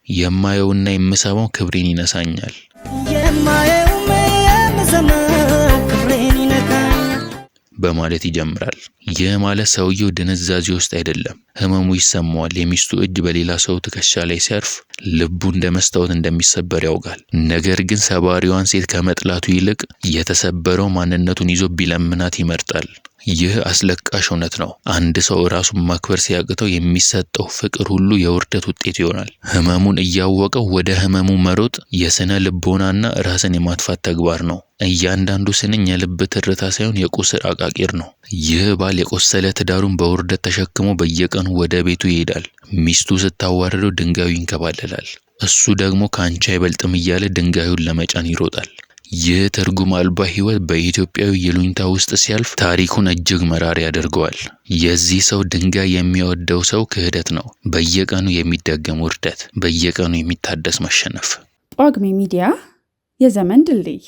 የማየውና የምሰማው ክብሬን ይነሳኛል። በማለት ይጀምራል። ይህ ማለት ሰውየው ድንዛዜ ውስጥ አይደለም፣ ህመሙ ይሰማዋል። የሚስቱ እጅ በሌላ ሰው ትከሻ ላይ ሲያርፍ ልቡ እንደ መስታወት እንደሚሰበር ያውቃል። ነገር ግን ሰባሪዋን ሴት ከመጥላቱ ይልቅ የተሰበረው ማንነቱን ይዞ ቢለምናት ይመርጣል። ይህ አስለቃሽ እውነት ነው። አንድ ሰው ራሱን ማክበር ሲያቅተው የሚሰጠው ፍቅር ሁሉ የውርደት ውጤት ይሆናል። ህመሙን እያወቀው ወደ ህመሙ መሮጥ የስነ ልቦናና ራስን የማጥፋት ተግባር ነው። እያንዳንዱ ስንኝ የልብ ትርታ ሳይሆን የቁስል አቃቂር ነው። ይህ ባል የቆሰለ ትዳሩን በውርደት ተሸክሞ በየቀኑ ወደ ቤቱ ይሄዳል። ሚስቱ ስታዋርደው ድንጋዩ ይንከባለላል። እሱ ደግሞ ከአንቺ አይበልጥም እያለ ድንጋዩን ለመጫን ይሮጣል። ይህ ትርጉም አልባ ህይወት በኢትዮጵያዊ ይሉኝታ ውስጥ ሲያልፍ ታሪኩን እጅግ መራር ያደርገዋል። የዚህ ሰው ድንጋይ የሚወደው ሰው ክህደት ነው። በየቀኑ የሚደገም ውርደት፣ በየቀኑ የሚታደስ መሸነፍ። ጳጉሜ ሚዲያ፣ የዘመን ድልድይ።